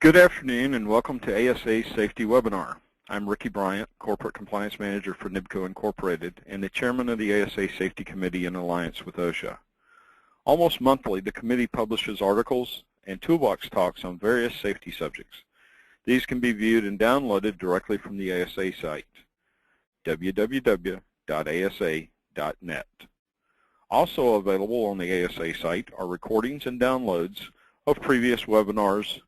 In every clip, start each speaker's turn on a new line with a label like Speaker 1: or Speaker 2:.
Speaker 1: Good afternoon and welcome to ASA Safety Webinar. I'm Ricky Bryant, Corporate Compliance Manager for NBCO Incorporated and the Chairman of the ASA Safety Committee in alliance with OSHA. Almost monthly, the committee publishes articles and toolbox talks on various safety subjects. These can be viewed and downloaded directly from the ASA site, www.asa.net. Also available on the ASA site are recordings and downloads of previous webinars.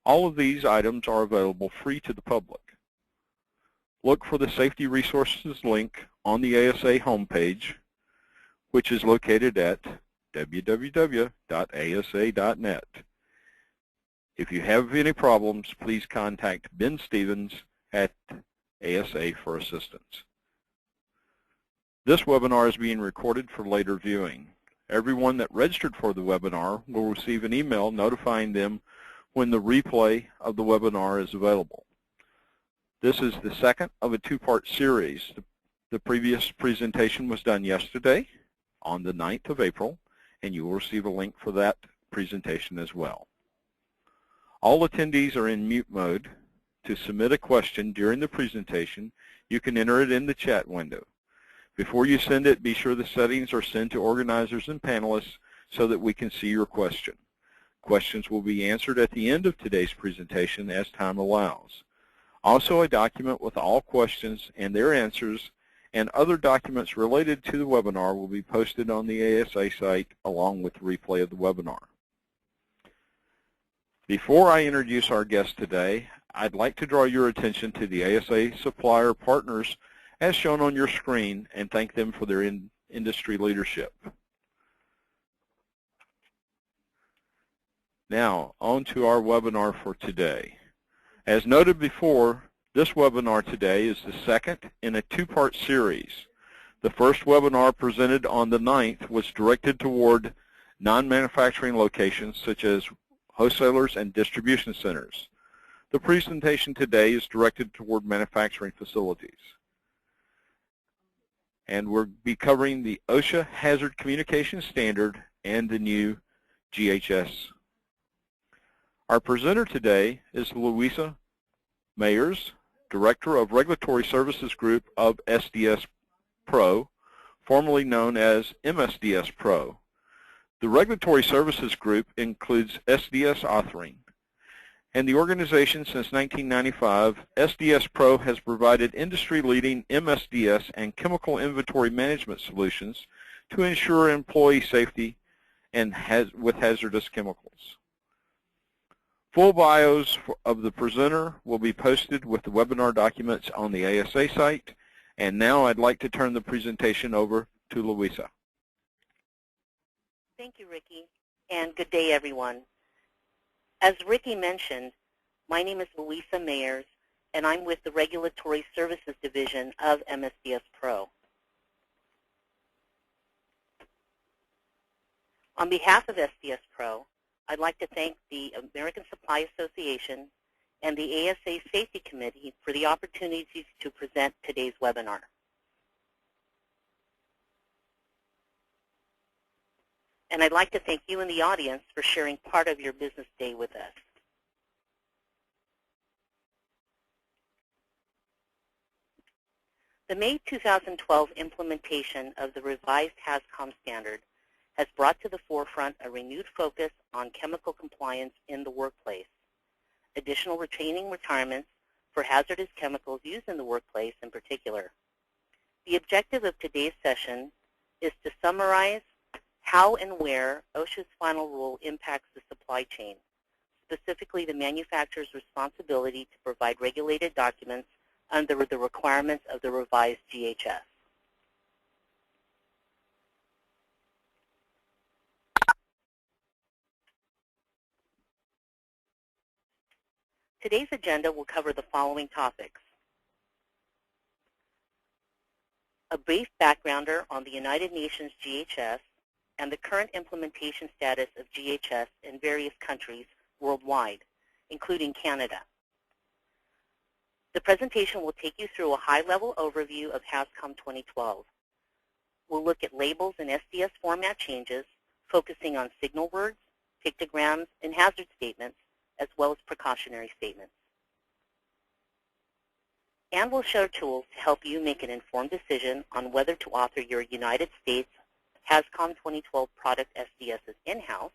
Speaker 1: All of these items are available free to the public. Look for the Safety Resources link on the ASA homepage, which is located at www.asa.net. If you have any problems, please contact Ben Stevens at ASA for assistance. This webinar is being recorded for later viewing. Everyone that registered for the webinar will receive an email notifying them when the replay of the webinar is available. This is the second of a two-part series. The previous presentation was done yesterday on the 9th of April, and you will receive a link for that presentation as well. All attendees are in mute mode. To submit a question during the presentation, you can enter it in the chat window. Before you send it, be sure the settings are sent to organizers and panelists so that we can see your question. Questions will be answered at the end of today's presentation as time allows. Also, a document with all questions and their answers and other documents related to the webinar will be posted on the ASA site along with the replay of the webinar. Before I introduce our guest today, I'd like to draw your attention to the ASA supplier partners as shown on your screen and thank them for their industry leadership. Now, on to our webinar for today. As noted before, this webinar today is the second in a two-part series. The first webinar presented on the 9th was directed toward non-manufacturing locations such as wholesalers and distribution centers. The presentation today is directed toward manufacturing facilities. And we'll be covering the OSHA Hazard Communication Standard and the new GHS. Our presenter today is Louisa Mayers, Director of Regulatory Services Group of SDS Pro, formerly known as MSDS Pro. The Regulatory Services Group includes SDS authoring, and the organization since 1995, SDS Pro has provided industry-leading MSDS and chemical inventory management solutions to ensure employee safety and with hazardous chemicals. Full bios of the presenter will be posted with the webinar documents on the ASA site. And now I'd like to turn the presentation over to Louisa.
Speaker 2: Thank you, Ricky, and good day, everyone. As Ricky mentioned, my name is Louisa Mayers, and I'm with the Regulatory Services Division of MSDS Pro. On behalf of SDS Pro, I'd like to thank the American Supply Association and the ASA Safety Committee for the opportunities to present today's webinar. And I'd like to thank you in the audience for sharing part of your business day with us. The May 2012 implementation of the revised HAZCOM standard has brought to the forefront a renewed focus on chemical compliance in the workplace, additional retraining requirements for hazardous chemicals used in the workplace in particular. The objective of today's session is to summarize how and where OSHA's final rule impacts the supply chain, specifically the manufacturer's responsibility to provide regulated documents under the requirements of the revised GHS. Today's agenda will cover the following topics: a brief backgrounder on the United Nations GHS and the current implementation status of GHS in various countries worldwide, including Canada. The presentation will take you through a high-level overview of HAZCOM 2012. We'll look at labels and SDS format changes, focusing on signal words, pictograms, and hazard statements, as well as precautionary statements. And we'll share tools to help you make an informed decision on whether to author your United States HAZCOM 2012 product SDSs in-house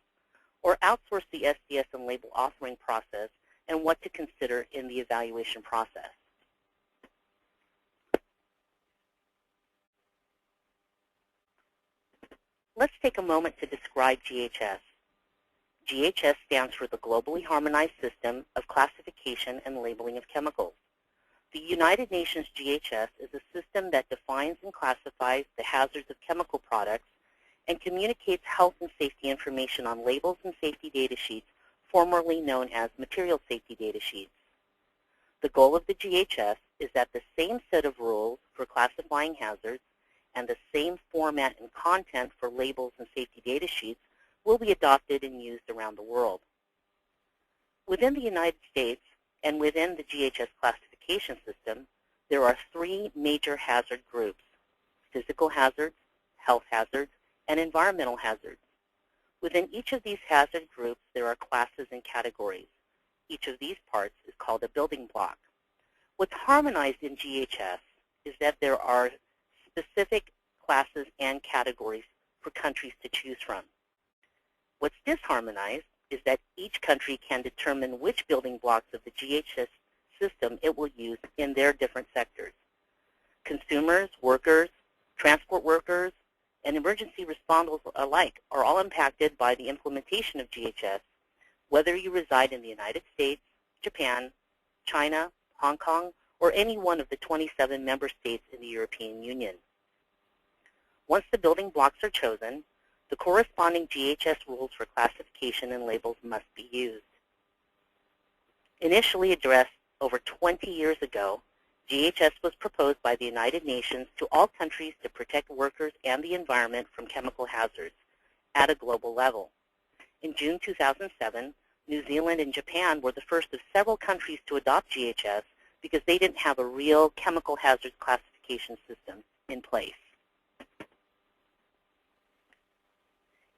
Speaker 2: or outsource the SDS and label authoring process and what to consider in the evaluation process. Let's take a moment to describe GHS. GHS stands for the Globally Harmonized System of Classification and Labeling of Chemicals. The United Nations GHS is a system that defines and classifies the hazards of chemical products and communicates health and safety information on labels and safety data sheets, formerly known as material safety data sheets. The goal of the GHS is that the same set of rules for classifying hazards and the same format and content for labels and safety data sheets will be adopted and used around the world. Within the United States and within the GHS classification system, there are three major hazard groups: physical hazards, health hazards, and environmental hazards. Within each of these hazard groups, there are classes and categories. Each of these parts is called a building block. What's harmonized in GHS is that there are specific classes and categories for countries to choose from. What's disharmonized is that each country can determine which building blocks of the GHS system it will use in their different sectors. Consumers, workers, transport workers, and emergency responders alike are all impacted by the implementation of GHS, whether you reside in the United States, Japan, China, Hong Kong, or any one of the 27 member states in the European Union. Once the building blocks are chosen, the corresponding GHS rules for classification and labels must be used. Initially addressed over 20 years ago, GHS was proposed by the United Nations to all countries to protect workers and the environment from chemical hazards at a global level. In June 2007, New Zealand and Japan were the first of several countries to adopt GHS because they didn't have a real chemical hazards classification system in place.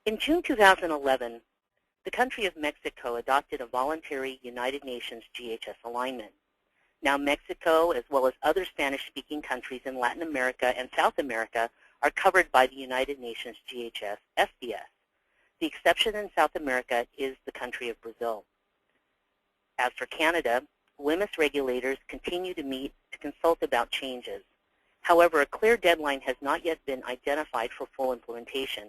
Speaker 2: In June 2011, the country of Mexico adopted a voluntary United Nations GHS alignment. Now Mexico, as well as other Spanish-speaking countries in Latin America and South America, are covered by the United Nations GHS SDS. The exception in South America is the country of Brazil. As for Canada, WMIS regulators continue to meet to consult about changes. However, a clear deadline has not yet been identified for full implementation.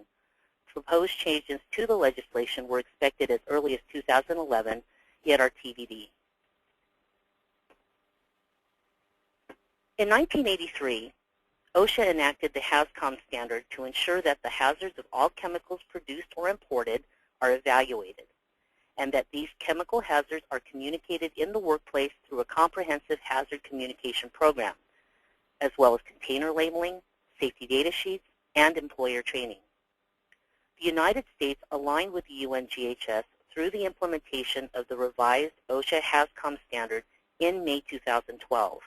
Speaker 2: Proposed changes to the legislation were expected as early as 2011, yet are TBD. In 1983, OSHA enacted the HAZCOM standard to ensure that the hazards of all chemicals produced or imported are evaluated, and that these chemical hazards are communicated in the workplace through a comprehensive hazard communication program, as well as container labeling, safety data sheets, and employer training. The United States aligned with the UN GHS through the implementation of the revised OSHA HAZCOM standard in May 2012.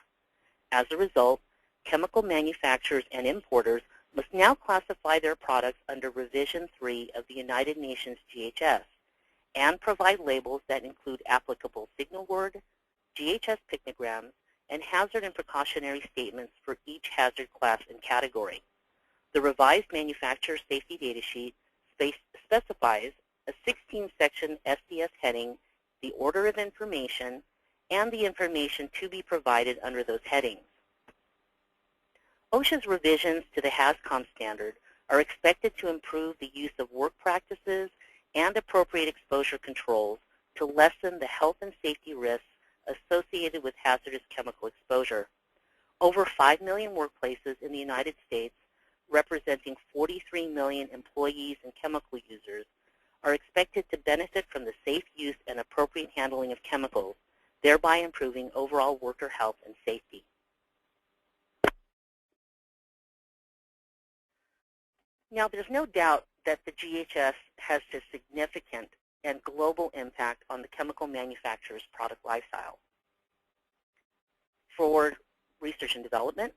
Speaker 2: As a result, chemical manufacturers and importers must now classify their products under Revision 3 of the United Nations GHS and provide labels that include applicable signal word, GHS pictograms, and hazard and precautionary statements for each hazard class and category. The revised manufacturer safety data sheet specifies a 16-section SDS heading, the order of information, and the information to be provided under those headings. OSHA's revisions to the HAZCOM standard are expected to improve the use of work practices and appropriate exposure controls to lessen the health and safety risks associated with hazardous chemical exposure. Over 5 million workplaces in the United States, representing 43 million employees and chemical users, are expected to benefit from the safe use and appropriate handling of chemicals, thereby improving overall worker health and safety. Now, there's no doubt that the GHS has a significant and global impact on the chemical manufacturer's product lifecycle. For research and development,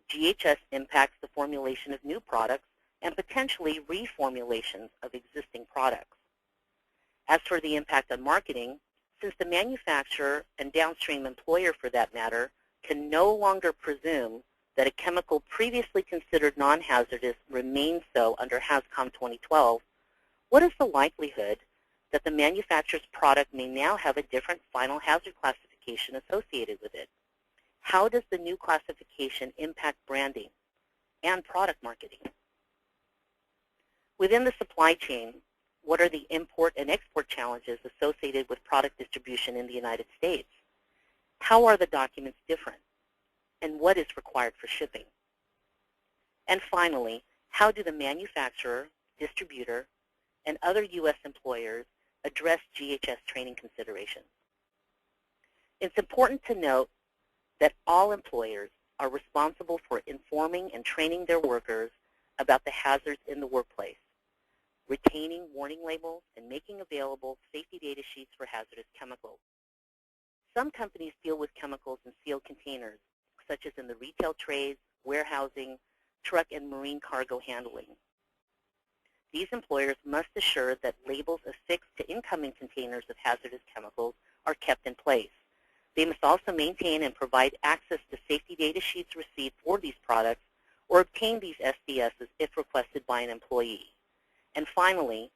Speaker 2: GHS impacts the formulation of new products and potentially reformulations of existing products. As for the impact on marketing, since the manufacturer and downstream employer, for that matter, can no longer presume that a chemical previously considered non-hazardous remains so under HAZCOM 2012, what is the likelihood that the manufacturer's product may now have a different final hazard classification associated with it? How does the new classification impact branding and product marketing? Within the supply chain, what are the import and export challenges associated with product distribution in the United States? How are the documents different? And what is required for shipping? And finally, how do the manufacturer, distributor, and other U.S. employers address GHS training considerations? It's important to note that all employers are responsible for informing and training their workers about the hazards in the workplace, retaining warning labels, and making available safety data sheets for hazardous chemicals. Some companies deal with chemicals in sealed containers, such as in the retail trades, warehousing, truck and marine cargo handling. These employers must assure that labels affixed to incoming containers of hazardous chemicals are kept in place. They must also maintain and provide access to safety data sheets received for these products or obtain these SDSs if requested by an employee. And finally,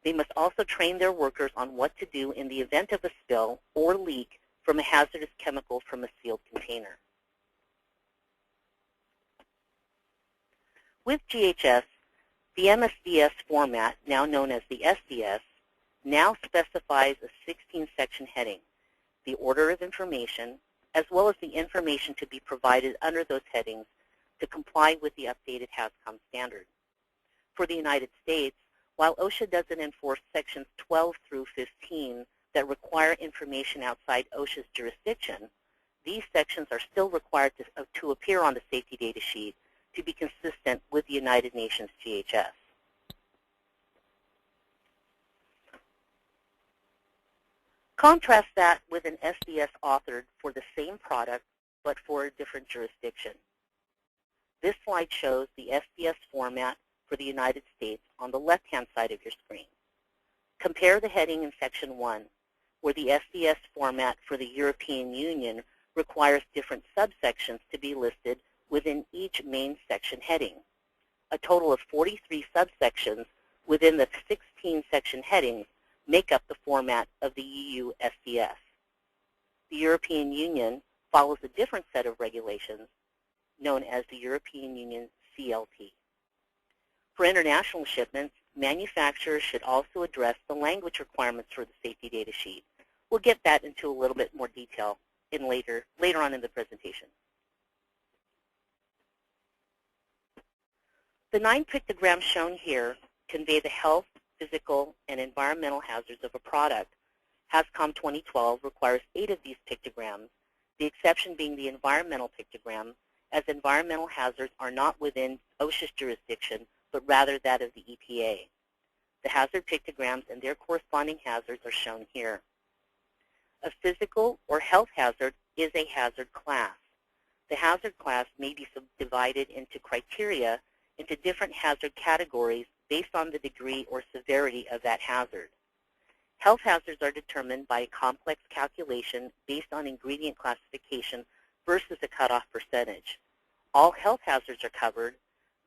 Speaker 2: they must also train their workers on what to do in the event of a spill or leak from a hazardous chemical from a sealed container. With GHS, the MSDS format, now known as the SDS, now specifies a 16-section heading, the order of information, as well as the information to be provided under those headings to comply with the updated HAZCOM standard. For the United States, while OSHA doesn't enforce sections 12 through 15 that require information outside OSHA's jurisdiction, these sections are still required to appear on the safety data sheet to be consistent with the United Nations GHS. Contrast that with an SDS authored for the same product but for a different jurisdiction. This slide shows the SDS format for the United States on the left-hand side of your screen. Compare the heading in Section 1, where the SDS format for the European Union requires different subsections to be listed within each main section heading. A total of 43 subsections within the 16 section headings make up the format of the EU SDS. The European Union follows a different set of regulations known as the European Union CLP. For international shipments, manufacturers should also address the language requirements for the safety data sheet. We'll get that into a little bit more detail later on in the presentation. The 9 pictograms shown here convey the health, physical, and environmental hazards of a product. HAZCOM 2012 requires 8 of these pictograms, the exception being the environmental pictogram, as environmental hazards are not within OSHA's jurisdiction, but rather that of the EPA. The hazard pictograms and their corresponding hazards are shown here. A physical or health hazard is a hazard class. The hazard class may be subdivided into criteria into different hazard categories based on the degree or severity of that hazard. Health hazards are determined by a complex calculation based on ingredient classification versus a cutoff percentage. All health hazards are covered,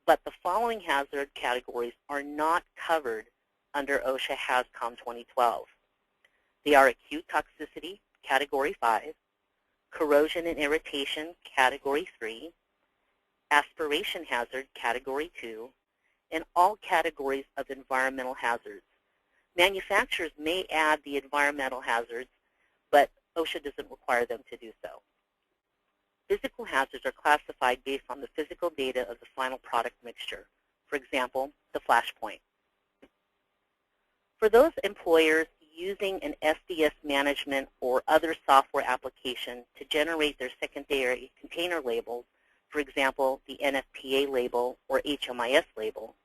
Speaker 2: but the following hazard categories are not covered under OSHA HAZCOM 2012. They are acute toxicity, Category 5, corrosion and irritation, Category 3, aspiration hazard, Category 2, and all categories of environmental hazards. Manufacturers may add the environmental hazards, but OSHA doesn't require them to do so. Physical hazards are classified based on the physical data of the final product mixture. For example, the flash point. For those employers using an SDS management or other software application to generate their secondary container labels, for example, the NFPA label or HMIS label,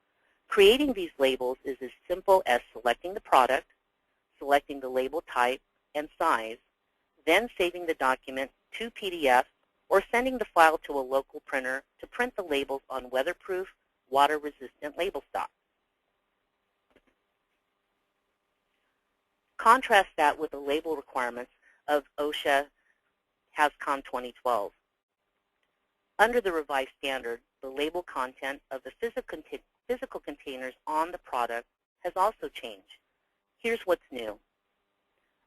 Speaker 2: creating these labels is as simple as selecting the product, selecting the label type and size, then saving the document to PDF or sending the file to a local printer to print the labels on weatherproof, water-resistant label stock. Contrast that with the label requirements of OSHA HCS 2012. Under the revised standard, the label content of the physical containers on the product has also changed. Here's what's new.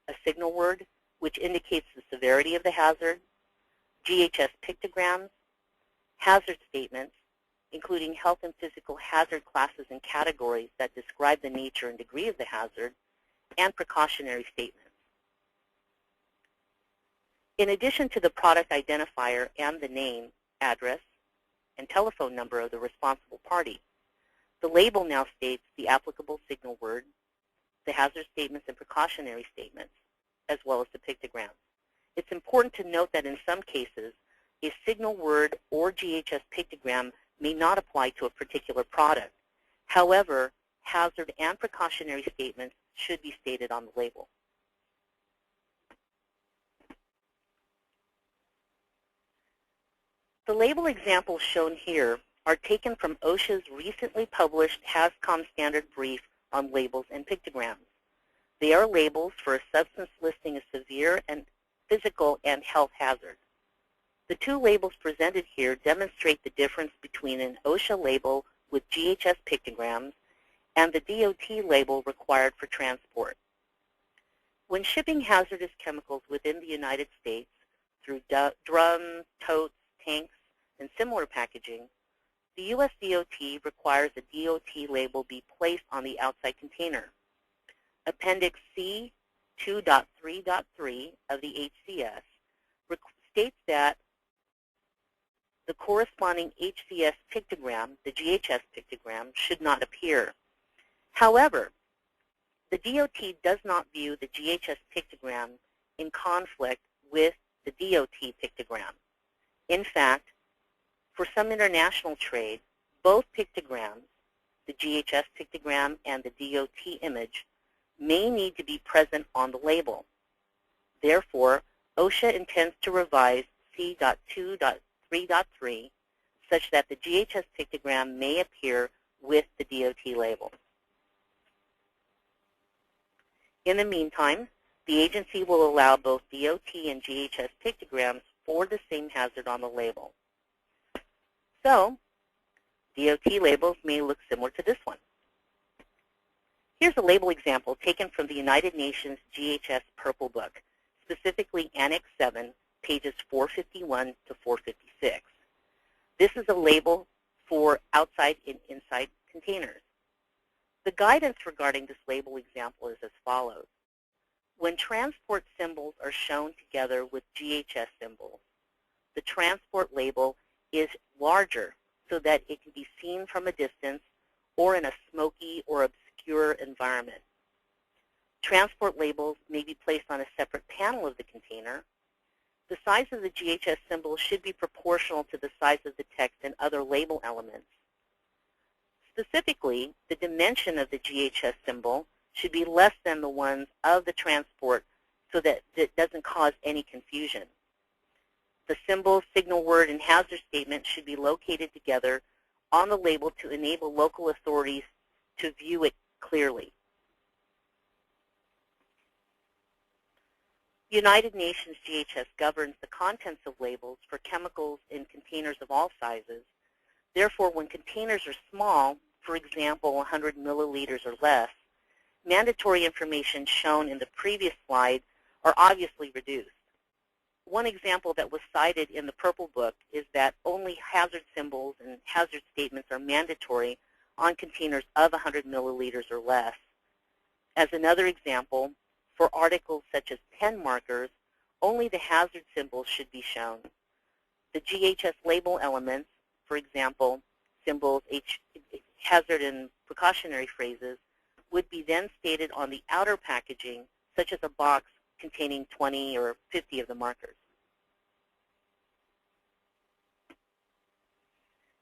Speaker 2: A signal word, which indicates the severity of the hazard, GHS pictograms, hazard statements, including health and physical hazard classes and categories that describe the nature and degree of the hazard, and precautionary statements. In addition to the product identifier and the name, address, and telephone number of the responsible party, the label now states the applicable signal word, the hazard statements and precautionary statements, as well as the pictograms. It's important to note that in some cases, a signal word or GHS pictogram may not apply to a particular product. However, hazard and precautionary statements should be stated on the label. The label examples shown here are taken from OSHA's recently published HAZCOM standard brief on labels and pictograms. They are labels for a substance listing a severe and physical and health hazard. The two labels presented here demonstrate the difference between an OSHA label with GHS pictograms and the DOT label required for transport. When shipping hazardous chemicals within the United States through drums, totes, tanks, and similar packaging, the U.S. DOT requires a DOT label be placed on the outside container. Appendix C 2.3.3 of the HCS states that the corresponding HCS pictogram, the GHS pictogram, should not appear. However, the DOT does not view the GHS pictogram in conflict with the DOT pictogram. In fact, for some international trade, both pictograms, the GHS pictogram and the DOT image, may need to be present on the label. Therefore, OSHA intends to revise C.2.3.3 such that the GHS pictogram may appear with the DOT label. In the meantime, the agency will allow both DOT and GHS pictograms for the same hazard on the label. So, DOT labels may look similar to this one. Here's a label example taken from the United Nations GHS Purple Book, specifically Annex 7, pages 451 to 456. This is a label for outside and inside containers. The guidance regarding this label example is as follows. When transport symbols are shown together with GHS symbols, the transport label is larger so that it can be seen from a distance or in a smoky or obscure environment. Transport labels may be placed on a separate panel of the container. The size of the GHS symbol should be proportional to the size of the text and other label elements. Specifically, the dimension of the GHS symbol should be less than the ones of the transport so that it doesn't cause any confusion. The symbol, signal word, and hazard statement should be located together on the label to enable local authorities to view it clearly. The United Nations GHS governs the contents of labels for chemicals in containers of all sizes. Therefore, when containers are small, for example, 100 milliliters or less, mandatory information shown in the previous slide are obviously reduced. One example that was cited in the Purple Book is that only hazard symbols and hazard statements are mandatory on containers of 100 milliliters or less. As another example, for articles such as pen markers, only the hazard symbols should be shown. The GHS label elements, for example, symbols, hazard and precautionary phrases, would be then stated on the outer packaging, such as a box containing 20 or 50 of the markers.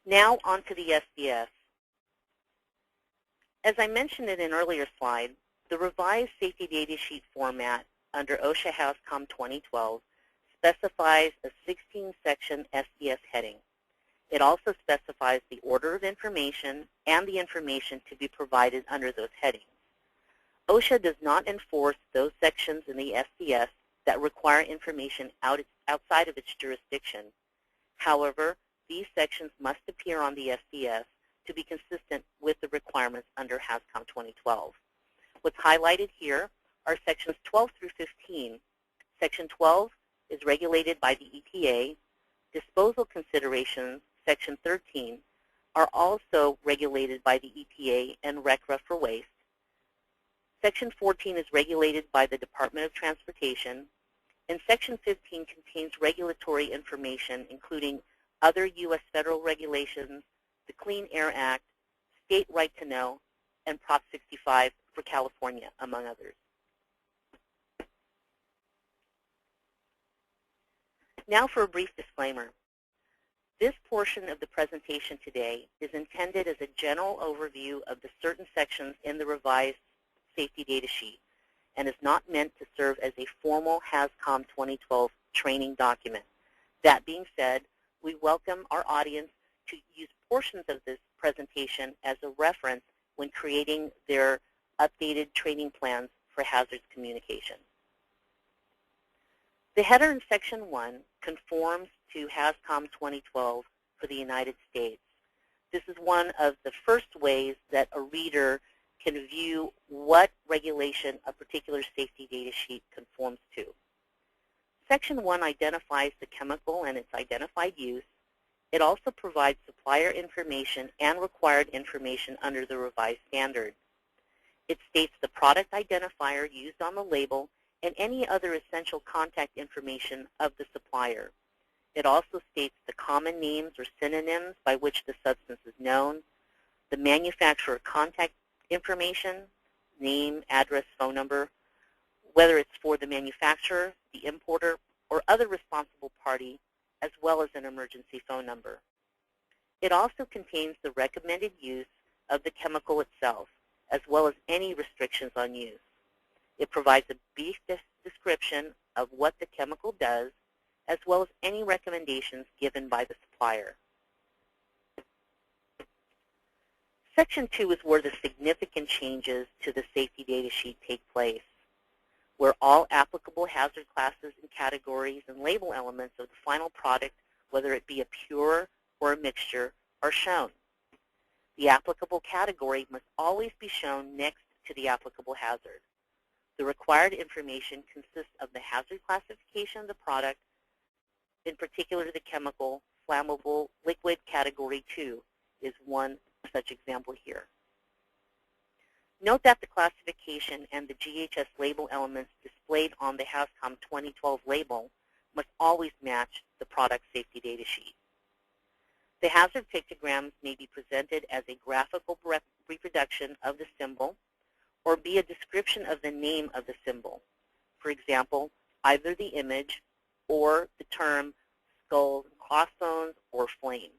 Speaker 2: Now on to the SDS. As I mentioned in an earlier slide, the revised safety data sheet format under OSHA HAZCOM 2012 specifies a 16-section SDS heading. It also specifies the order of information and the information to be provided under those headings. OSHA does not enforce those sections in the SDS that require information outside of its jurisdiction. However, these sections must appear on the SDS to be consistent with the requirements under HAZCOM 2012. What's highlighted here are sections 12 through 15. Section 12 is regulated by the EPA. Disposal considerations, section 13, are also regulated by the EPA and RCRA for waste. Section 14 is regulated by the Department of Transportation, and Section 15 contains regulatory information including other U.S. federal regulations, the Clean Air Act, State Right to Know, and Prop 65 for California, among others. Now for a brief disclaimer. This portion of the presentation today is intended as a general overview of the certain sections in the revised safety data sheet and is not meant to serve as a formal HAZCOM 2012 training document. That being said, we welcome our audience to use portions of this presentation as a reference when creating their updated training plans for hazards communication. The header in Section 1 conforms to HAZCOM 2012 for the United States. This is one of the first ways that a reader can view what regulation a particular safety data sheet conforms to. Section 1 identifies the chemical and its identified use. It also provides supplier information and required information under the revised standard. It states the product identifier used on the label and any other essential contact information of the supplier. It also states the common names or synonyms by which the substance is known, the manufacturer contact information, name, address, phone number, whether it's for the manufacturer, the importer, or other responsible party, as well as an emergency phone number. It also contains the recommended use of the chemical itself, as well as any restrictions on use. It provides a brief description of what the chemical does, as well as any recommendations given by the supplier. Section 2 is where the significant changes to the safety data sheet take place, where all applicable hazard classes and categories and label elements of the final product, whether it be a pure or a mixture, are shown. The applicable category must always be shown next to the applicable hazard. The required information consists of the hazard classification of the product, in particular the chemical, flammable, liquid category 2 is one such example here. Note that the classification and the GHS label elements displayed on the HAZCOM 2012 label must always match the product safety data sheet. The hazard pictograms may be presented as a graphical reproduction of the symbol or be a description of the name of the symbol. For example, either the image or the term skulls and crossbones or flame.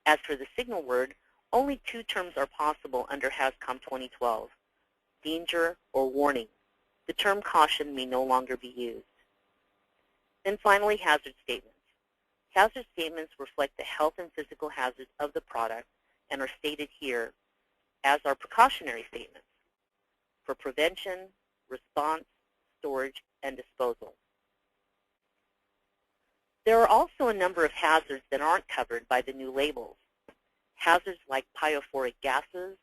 Speaker 2: As for the signal word, only two terms are possible under HAZCOM 2012, danger or warning. The term caution may no longer be used. Then finally, hazard statements. Hazard statements reflect the health and physical hazards of the product and are stated here, as are precautionary statements for prevention, response, storage, and disposal. There are also a number of hazards that aren't covered by the new labels. Hazards like pyrophoric gases,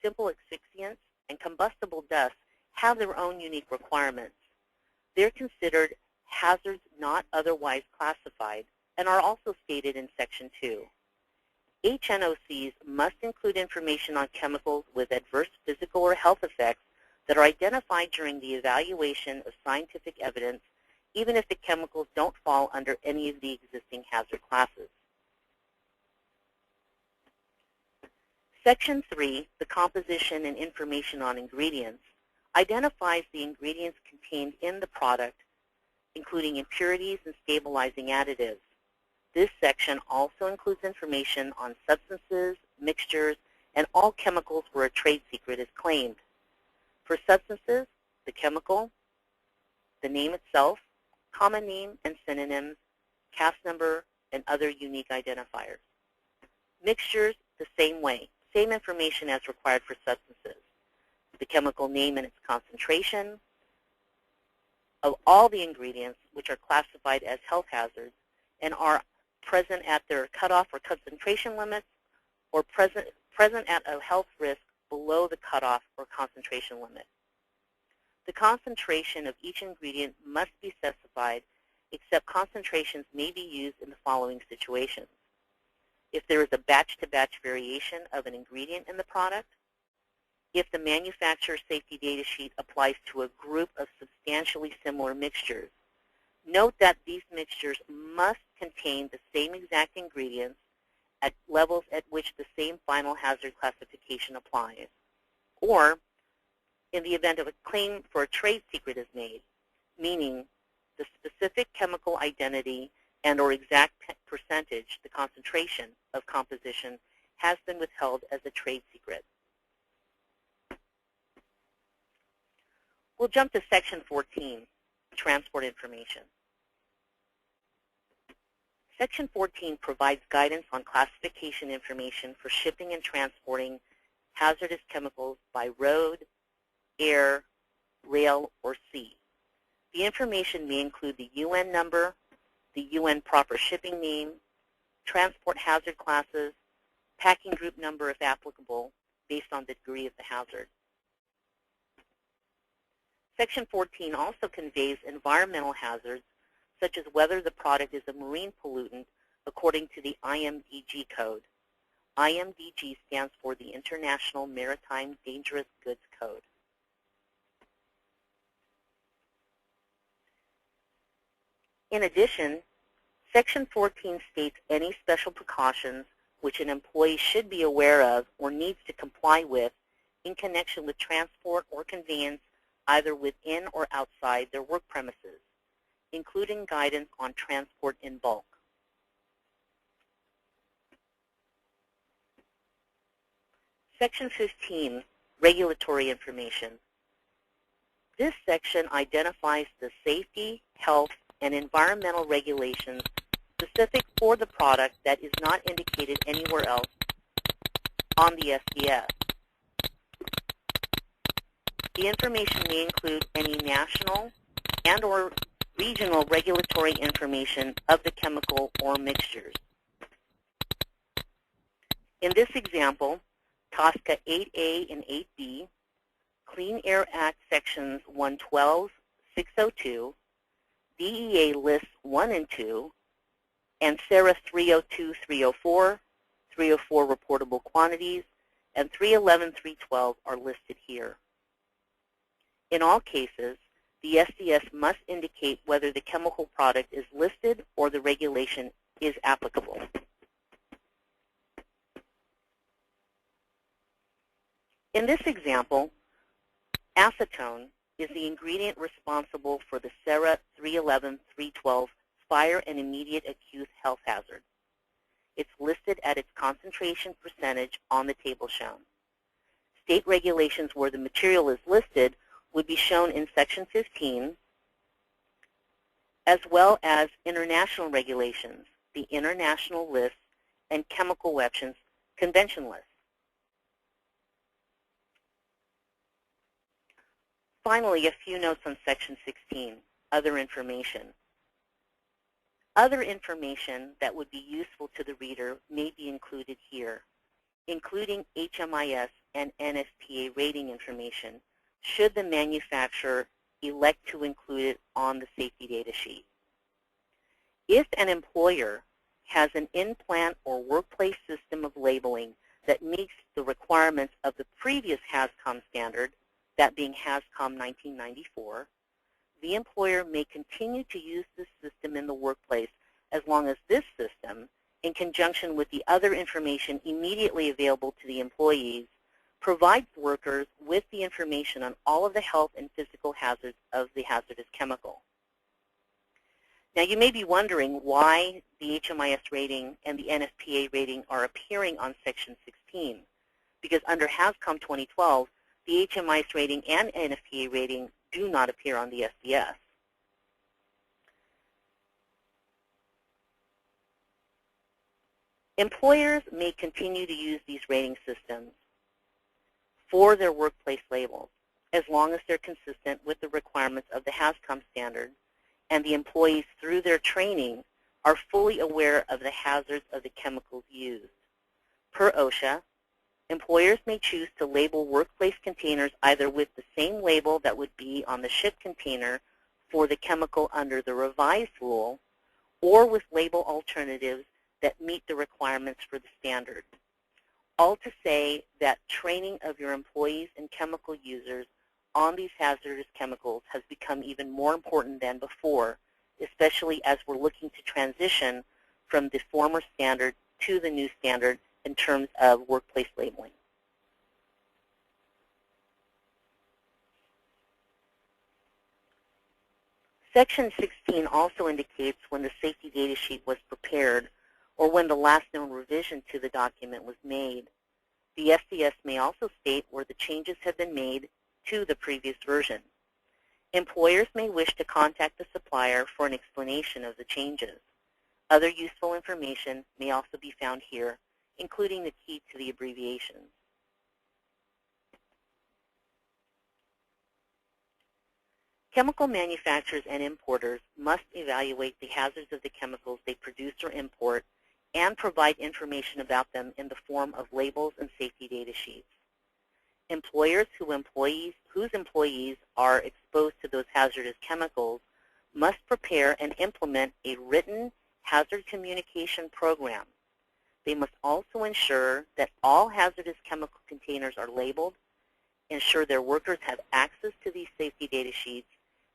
Speaker 2: simple asphyxiants, and combustible dust have their own unique requirements. They're considered hazards not otherwise classified and are also stated in Section 2. HNOCs must include information on chemicals with adverse physical or health effects that are identified during the evaluation of scientific evidence, even if the chemicals don't fall under any of the existing hazard classes. Section 3, the composition and information on ingredients, identifies the ingredients contained in the product, including impurities and stabilizing additives. This section also includes information on substances, mixtures, and all chemicals where a trade secret is claimed. For substances, the chemical, the name itself, common name and synonyms, CAS number, and other unique identifiers. Mixtures, the same way, same information as required for substances. the chemical name and its concentration of all the ingredients which are classified as health hazards and are present at their cutoff or concentration limits or present at a health risk below the cutoff or concentration limit. The concentration of each ingredient must be specified, except concentrations may be used in the following situations. If there is a batch-to-batch variation of an ingredient in the product, if the manufacturer safety data sheet applies to a group of substantially similar mixtures. Note that these mixtures must contain the same exact ingredients at levels at which the same final hazard classification applies. Or, in the event of a claim for a trade secret is made, meaning the specific chemical identity and or exact percentage, the concentration of composition, has been withheld as a trade secret. We'll jump to Section 14, Transport Information. Section 14 provides guidance on classification information for shipping and transporting hazardous chemicals by road, air, rail, or sea. The information may include the UN number, the UN proper shipping name, transport hazard classes, packing group number if applicable, based on the degree of the hazard. Section 14 also conveys environmental hazards, such as whether the product is a marine pollutant according to the IMDG code. IMDG stands for the International Maritime Dangerous Goods Code. In addition, Section 14 states any special precautions which an employee should be aware of or needs to comply with in connection with transport or conveyance either within or outside their work premises, including guidance on transport in bulk. Section 15, Regulatory Information. This section identifies the safety, health, and environmental regulations specific for the product that is not indicated anywhere else on the SDS. The information may include any national and or regional regulatory information of the chemical or mixtures. In this example, TSCA 8A and 8B, Clean Air Act Sections 112, 602, DEA Lists 1 and 2, and SARA 302, 304, 304 reportable quantities, and 311, 312 are listed here. In all cases, the SDS must indicate whether the chemical product is listed or the regulation is applicable. In this example, acetone is the ingredient responsible for the SARA 311, 312 fire and immediate acute health hazard. It's listed at its concentration percentage on the table shown. State regulations where the material is listed would be shown in Section 15, as well as international regulations, the international list, and chemical weapons convention list. Finally, a few notes on Section 16, Other Information. Other information that would be useful to the reader may be included here, including HMIS and NFPA rating information, should the manufacturer elect to include it on the safety data sheet. If an employer has an in-plant or workplace system of labeling that meets the requirements of the previous HAZCOM standard, that being HAZCOM 1994, the employer may continue to use this system in the workplace as long as this system, in conjunction with the other information immediately available to the employees, provides workers with the information on all of the health and physical hazards of the hazardous chemical. Now, you may be wondering why the HMIS rating and the NFPA rating are appearing on Section 16, because under HAZCOM 2012, the HMIS rating and NFPA rating do not appear on the SDS. Employers may continue to use these rating systems for their workplace labels, as long as they're consistent with the requirements of the HAZCOM standard, and the employees, through their training, are fully aware of the hazards of the chemicals used. Per OSHA, employers may choose to label workplace containers either with the same label that would be on the shipped container for the chemical under the revised rule, or with label alternatives that meet the requirements for the standard. All to say that training of your employees and chemical users on these hazardous chemicals has become even more important than before, especially as we're looking to transition from the former standard to the new standard in terms of workplace labeling. Section 16 also indicates when the safety data sheet was prepared or when the last known revision to the document was made. The SDS may also state where the changes have been made to the previous version. Employers may wish to contact the supplier for an explanation of the changes. Other useful information may also be found here, including the key to the abbreviations. Chemical manufacturers and importers must evaluate the hazards of the chemicals they produce or import and provide information about them in the form of labels and safety data sheets. Employers whose employees are exposed to those hazardous chemicals must prepare and implement a written hazard communication program. They must also ensure that all hazardous chemical containers are labeled, ensure their workers have access to these safety data sheets,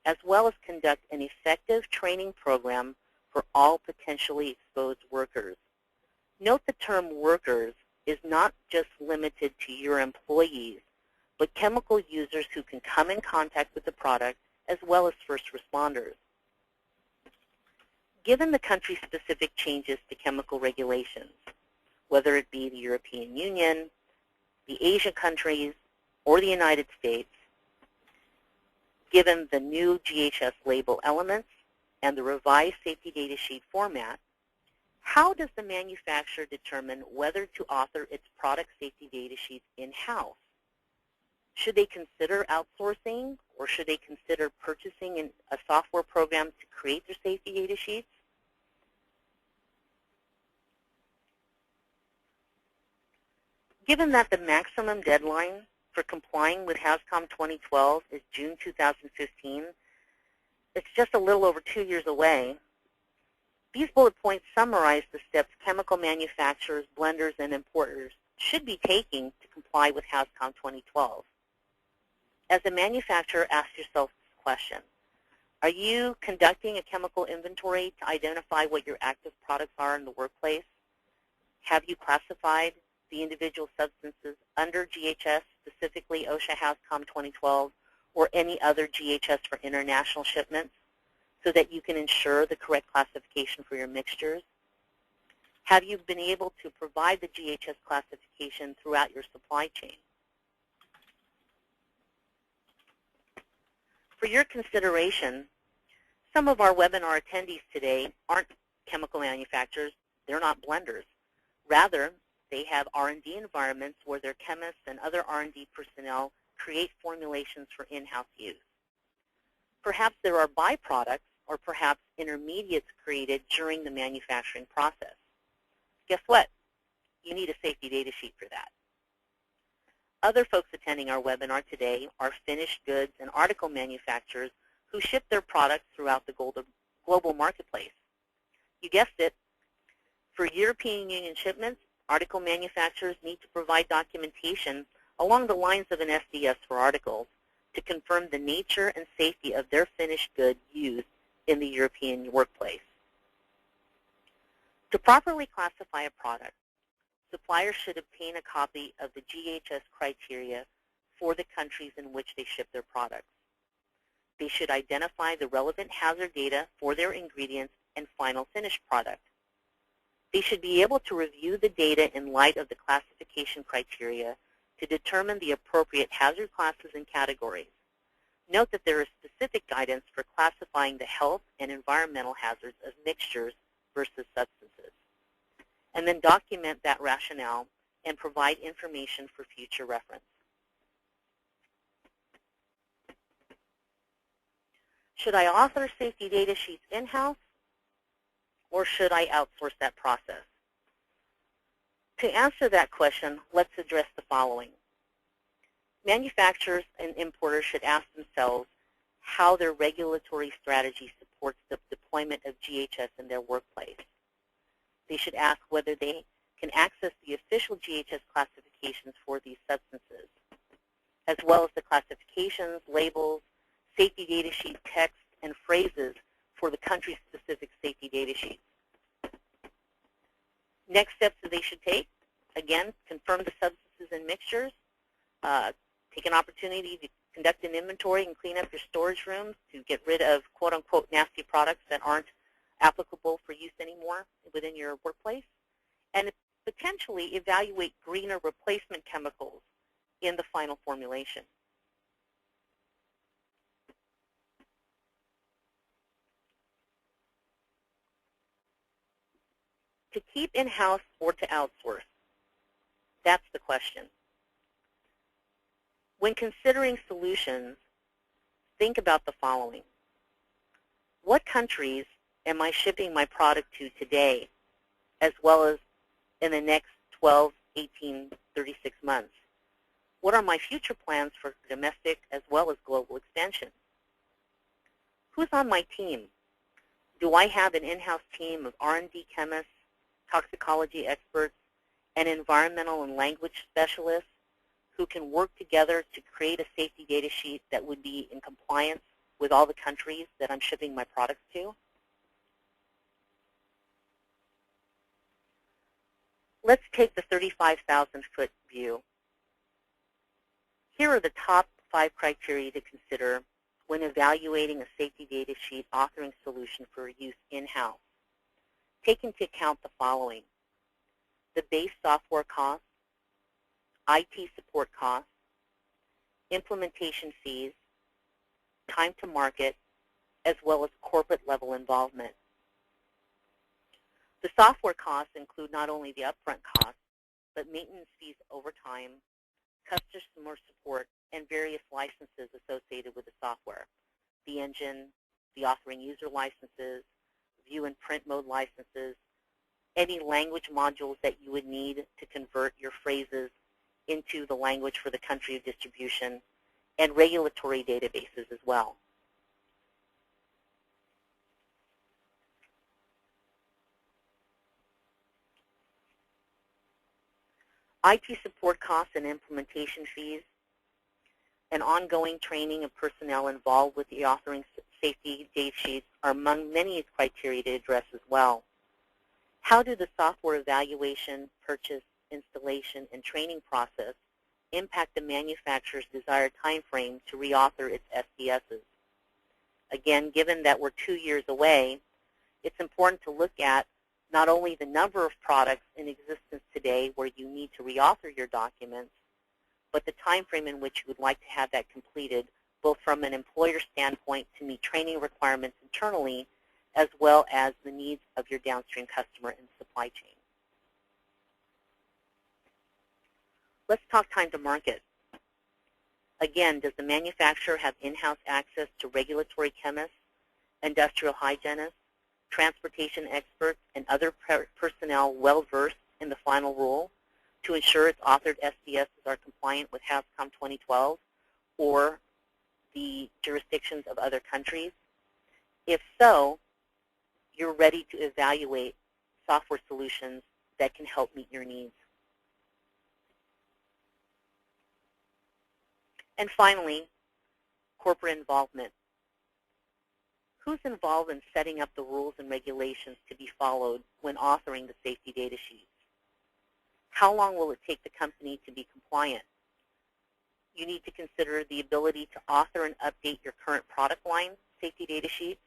Speaker 2: as well as conduct an effective training program for all potentially exposed workers. Note the term workers is not just limited to your employees, but chemical users who can come in contact with the product, as well as first responders. Given the country-specific changes to chemical regulations, whether it be the European Union, the Asian countries, or the United States, given the new GHS label elements and the revised safety data sheet format, how does the manufacturer determine whether to author its product safety data sheets in-house? Should they consider outsourcing, or should they consider purchasing a software program to create their safety data sheets? Given that the maximum deadline for complying with HAZCOM 2012 is June 2015, it's just a little over 2 years away. These bullet points summarize the steps chemical manufacturers, blenders, and importers should be taking to comply with HAZCOM 2012. As a manufacturer, ask yourself this question. Are you conducting a chemical inventory to identify what your active products are in the workplace? Have you classified the individual substances under GHS, specifically OSHA HAZCOM 2012, or any other GHS for international shipments, so that you can ensure the correct classification for your mixtures? Have you been able to provide the GHS classification throughout your supply chain? For your consideration, some of our webinar attendees today aren't chemical manufacturers. They're not blenders. Rather, they have R&D environments where their chemists and other R&D personnel create formulations for in-house use. Perhaps there are byproducts or perhaps intermediates created during the manufacturing process. Guess what? You need a safety data sheet for that. Other folks attending our webinar today are finished goods and article manufacturers who ship their products throughout the global marketplace. You guessed it. For European Union shipments, article manufacturers need to provide documentation along the lines of an SDS for articles to confirm the nature and safety of their finished good used in the European workplace. To properly classify a product, suppliers should obtain a copy of the GHS criteria for the countries in which they ship their products. They should identify the relevant hazard data for their ingredients and final finished product. They should be able to review the data in light of the classification criteria to determine the appropriate hazard classes and categories. Note that there is specific guidance for classifying the health and environmental hazards of mixtures versus substances. And then document that rationale and provide information for future reference. Should I author safety data sheets in-house, or should I outsource that process? To answer that question, let's address the following. Manufacturers and importers should ask themselves how their regulatory strategy supports the deployment of GHS in their workplace. They should ask whether they can access the official GHS classifications for these substances, as well as the classifications, labels, safety data sheet text, and phrases for the country-specific safety data sheets. Next steps that they should take, again, confirm the substances and mixtures, take an opportunity to conduct an inventory and clean up your storage rooms to get rid of quote-unquote nasty products that aren't applicable for use anymore within your workplace, and potentially evaluate greener replacement chemicals in the final formulation. To keep in-house or to outsource? That's the question. When considering solutions, think about the following. What countries am I shipping my product to today, as well as in the next 12, 18, 36 months? What are my future plans for domestic as well as global expansion? Who's on my team? Do I have an in-house team of R&D chemists, toxicology experts, and environmental and language specialists who can work together to create a safety data sheet that would be in compliance with all the countries that I'm shipping my products to? Let's take the 35,000-foot view. Here are the top 5 criteria to consider when evaluating a safety data sheet authoring solution for use in-house. Take into account the following: the base software costs, IT support costs, implementation fees, time to market, as well as corporate level involvement. The software costs include not only the upfront costs, but maintenance fees over time, customer support, and various licenses associated with the software. The engine, the authoring user licenses, view and print mode licenses, any language modules that you would need to convert your phrases into the language for the country of distribution, and regulatory databases as well. IT support costs and implementation fees, and ongoing training of personnel involved with the authoring safety data sheets are among many criteria to address as well. How do the software evaluation, purchase, installation, and training process impact the manufacturer's desired time frame to reauthor its SDSs? Again, given that we're 2 years away, it's important to look at not only the number of products in existence today where you need to reauthor your documents, but the time frame in which you would like to have that completed, both from an employer standpoint to meet training requirements internally, as well as the needs of your downstream customer and supply chain. Let's talk time to market. Again, does the manufacturer have in-house access to regulatory chemists, industrial hygienists, transportation experts, and other personnel well-versed in the final rule to ensure its authored SDSs are compliant with HAZCOM 2012 or the jurisdictions of other countries? If so, you're ready to evaluate software solutions that can help meet your needs. And finally, corporate involvement. Who's involved in setting up the rules and regulations to be followed when authoring the safety data sheets? How long will it take the company to be compliant? You need to consider the ability to author and update your current product line safety data sheets,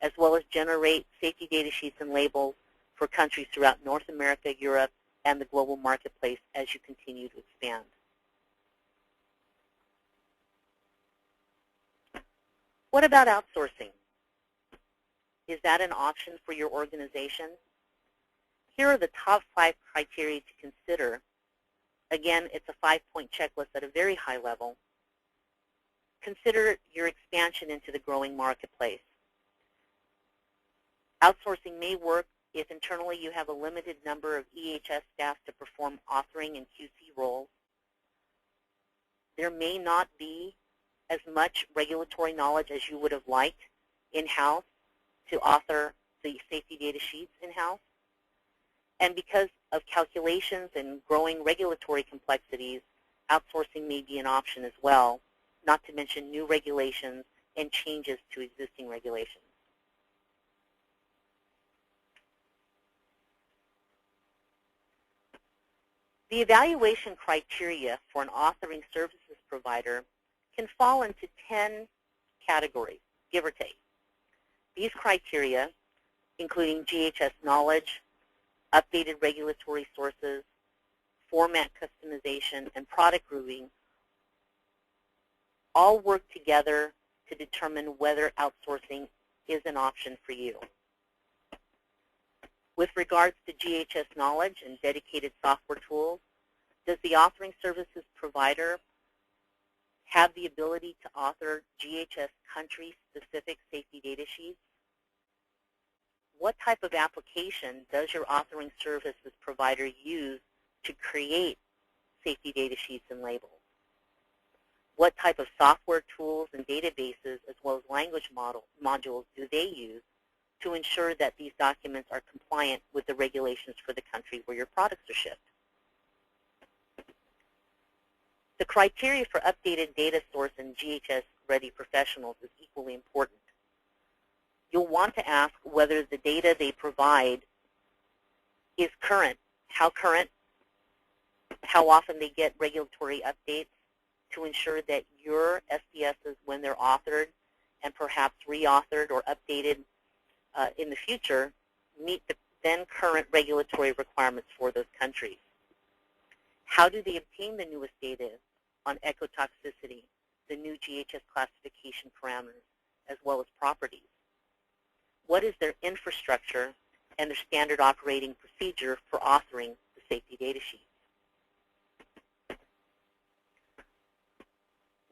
Speaker 2: as well as generate safety data sheets and labels for countries throughout North America, Europe, and the global marketplace as you continue to expand. What about outsourcing? Is that an option for your organization? Here are the top 5 criteria to consider. Again, it's a 5-point checklist at a very high level. Consider your expansion into the growing marketplace. Outsourcing may work if internally you have a limited number of EHS staff to perform authoring and QC roles. There may not be as much regulatory knowledge as you would have liked in-house to author the safety data sheets in-house. And because of calculations and growing regulatory complexities, outsourcing may be an option as well, not to mention new regulations and changes to existing regulations. The evaluation criteria for an authoring services provider can fall into 10 categories, give or take. These criteria, including GHS knowledge, updated regulatory sources, format customization, and product grouping, all work together to determine whether outsourcing is an option for you. With regards to GHS knowledge and dedicated software tools, does the authoring services provider have the ability to author GHS country-specific safety data sheets? What type of application does your authoring services provider use to create safety data sheets and labels? What type of software tools and databases, as well as language modules, do they use to ensure that these documents are compliant with the regulations for the country where your products are shipped? The criteria for updated data source and GHS-ready professionals is equally important. You'll want to ask whether the data they provide is current. How current? How often they get regulatory updates to ensure that your SDSs, when they're authored and perhaps re-authored or updated in the future, meet the then current regulatory requirements for those countries. How do they obtain the newest data on ecotoxicity, the new GHS classification parameters, as well as properties? What is their infrastructure and their standard operating procedure for authoring the safety data sheets?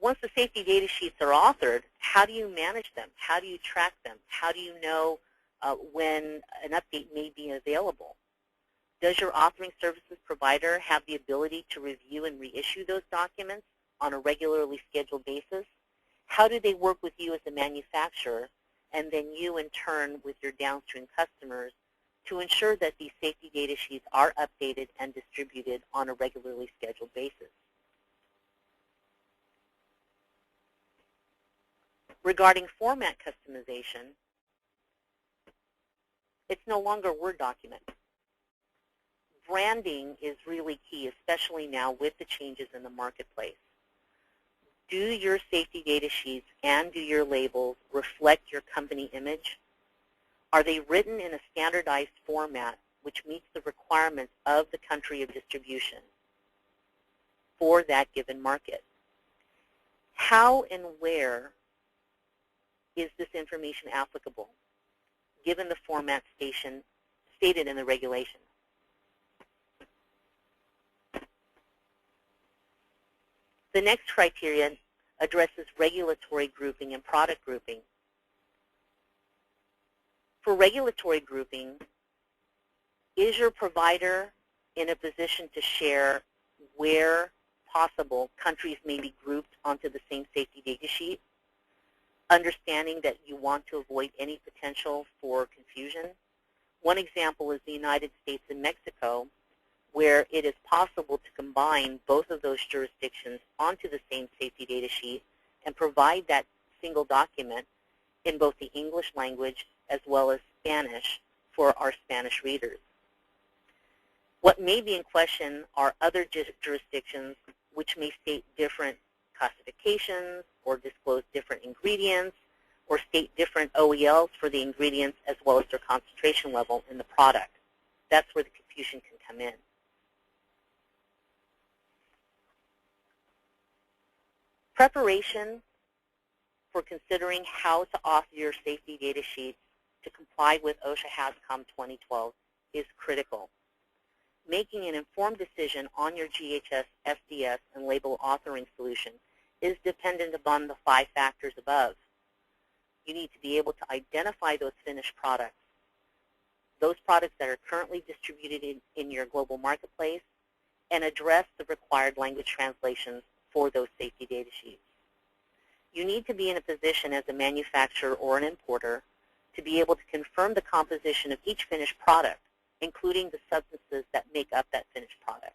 Speaker 2: Once the safety data sheets are authored, how do you manage them? How do you track them? How do you know when an update may be available? Does your authoring services provider have the ability to review and reissue those documents on a regularly scheduled basis? How do they work with you as a manufacturer, and then you in turn with your downstream customers, to ensure that these safety data sheets are updated and distributed on a regularly scheduled basis? Regarding format customization, it's no longer a Word document. Branding is really key, especially now with the changes in the marketplace. Do your safety data sheets and do your labels reflect your company image? Are they written in a standardized format which meets the requirements of the country of distribution for that given market? How and where is this information applicable, given the format stated in the regulation? The next criterion addresses regulatory grouping and product grouping. For regulatory grouping, is your provider in a position to share where possible countries may be grouped onto the same safety data sheet, understanding that you want to avoid any potential for confusion? One example is the United States and Mexico, where it is possible to combine both of those jurisdictions onto the same safety data sheet and provide that single document in both the English language as well as Spanish for our Spanish readers. What may be in question are other jurisdictions which may state different classifications or disclose different ingredients or state different OELs for the ingredients as well as their concentration level in the product. That's where the confusion can come in. Preparation for considering how to author your safety data sheets to comply with OSHA HAZCOM 2012 is critical. Making an informed decision on your GHS, SDS, and label authoring solution is dependent upon the 5 factors above. You need to be able to identify those finished products, those products that are currently distributed in your global marketplace, and address the required language translations for those safety data sheets. You need to be in a position as a manufacturer or an importer to be able to confirm the composition of each finished product, including the substances that make up that finished product.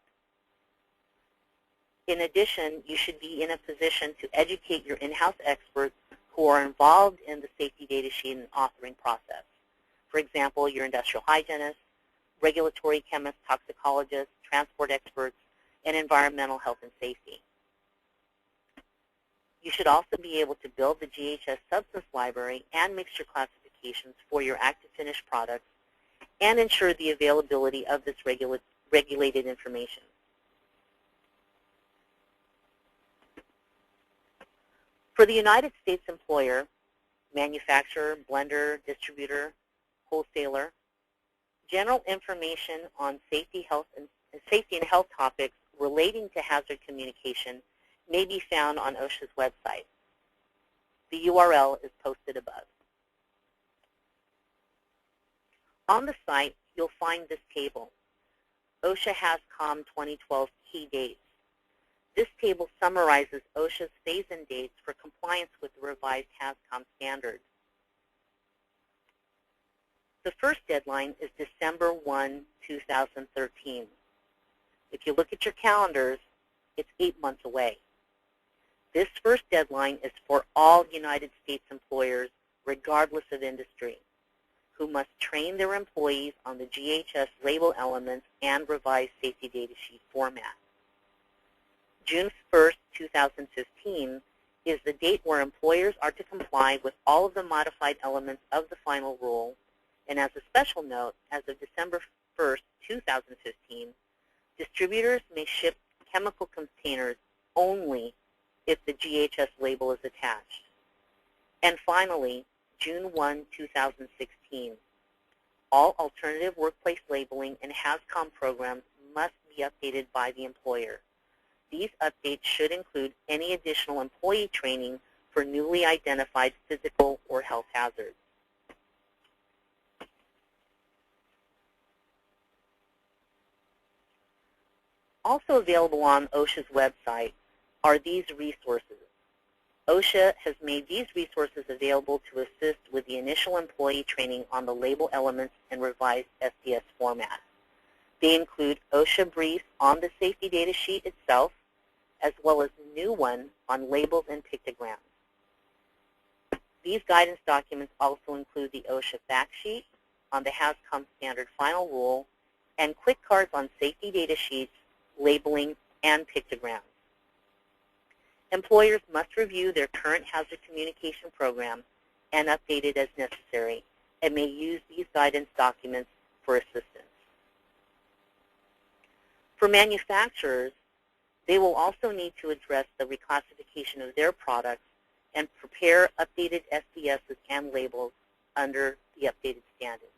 Speaker 2: In addition, you should be in a position to educate your in-house experts who are involved in the safety data sheet and authoring process. For example, your industrial hygienists, regulatory chemists, toxicologists, transport experts, and environmental health and safety. You should also be able to build the GHS Substance Library and mixture classifications for your active finished products and ensure the availability of this regulated information. For the United States employer, manufacturer, blender, distributor, wholesaler, general information on safety and health topics relating to hazard communication may be found on OSHA's website. The URL is posted above. On the site, you'll find this table, OSHA HAZCOM 2012 Key Dates. This table summarizes OSHA's phase-in dates for compliance with the revised HAZCOM standard. The first deadline is December 1, 2013. If you look at your calendars, it's 8 months away. This first deadline is for all United States employers, regardless of industry, who must train their employees on the GHS label elements and revised safety data sheet format. June 1st, 2015 is the date where employers are to comply with all of the modified elements of the final rule, and as a special note, as of December 1st, 2015, distributors may ship chemical containers only if the GHS label is attached. And finally, June 1, 2016, all alternative workplace labeling and HAZCOM programs must be updated by the employer. These updates should include any additional employee training for newly identified physical or health hazards. Also available on OSHA's website are these resources. OSHA has made these resources available to assist with the initial employee training on the label elements and revised SDS format. They include OSHA briefs on the safety data sheet itself, as well as a new one on labels and pictograms. These guidance documents also include the OSHA fact sheet on the HAZCOM standard final rule and quick cards on safety data sheets, labeling, and pictograms. Employers must review their current hazard communication program and update it as necessary, and may use these guidance documents for assistance. For manufacturers, they will also need to address the reclassification of their products and prepare updated SDSs and labels under the updated standard.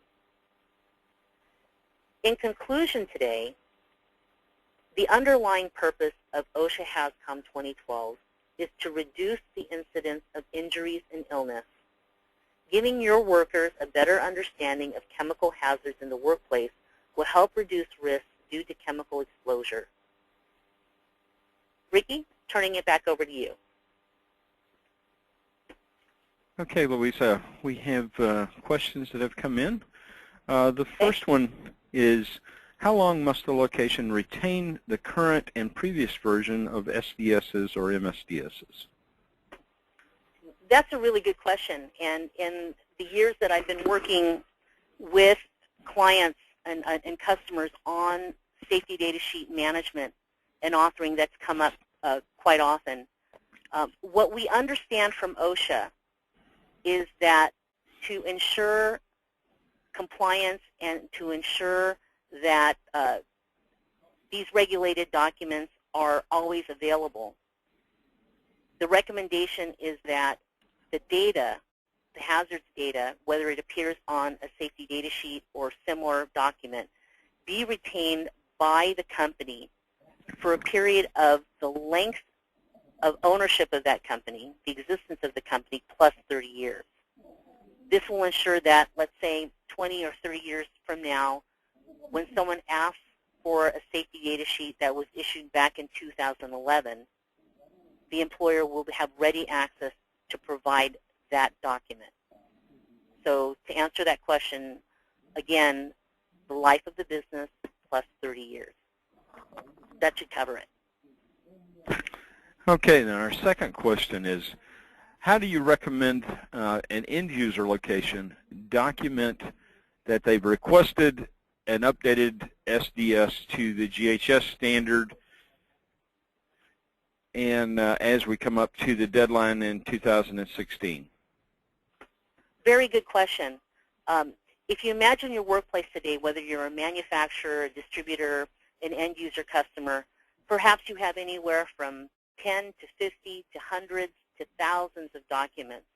Speaker 2: In conclusion today, the underlying purpose of OSHA HAZCOM 2012 is to reduce the incidence of injuries and illness, giving your workers a better understanding of chemical hazards in the workplace will help reduce risks due to chemical exposure. Ricky, turning it back over to you.
Speaker 1: Okay, Louisa, we have questions that have come in. The first one is, how long must the location retain the current and previous version of SDSs or MSDSs?
Speaker 2: That's a really good question. And in the years that I've been working with clients and customers on safety data sheet management and authoring, that's come up quite often. What we understand from OSHA is that to ensure compliance and to ensure that these regulated documents are always available, the recommendation is that the data, the hazards data, whether it appears on a safety data sheet or similar document, be retained by the company for a period of the length of ownership of that company, the existence of the company, plus 30 years. This will ensure that, let's say, 20 or 30 years from now, when someone asks for a safety data sheet that was issued back in 2011, the employer will have ready access to provide that document. So to answer that question, again, the life of the business plus 30 years. That should cover it.
Speaker 1: Okay, then our second question is, how do you recommend an end-user location document that they've requested an updated SDS to the GHS standard, and as we come up to the deadline in 2016?
Speaker 2: Very good question. If you imagine your workplace today, whether you're a manufacturer, a distributor, an end-user customer, perhaps you have anywhere from 10 to 50 to hundreds to thousands of documents.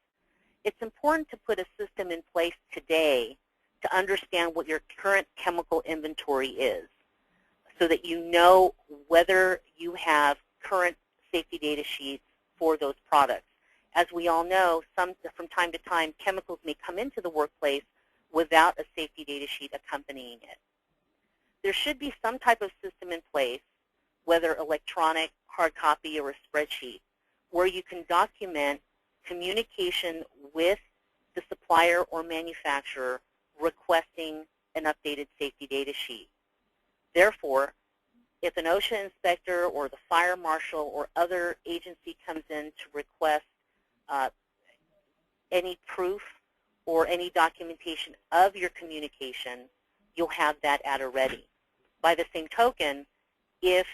Speaker 2: It's important to put a system in place today to understand what your current chemical inventory is, so that you know whether you have current safety data sheets for those products. As we all know, from time to time, chemicals may come into the workplace without a safety data sheet accompanying it. There should be some type of system in place, whether electronic, hard copy, or a spreadsheet, where you can document communication with the supplier or manufacturer requesting an updated safety data sheet. Therefore, if an OSHA inspector or the fire marshal or other agency comes in to request any proof or any documentation of your communication, you'll have that at a ready. By the same token, if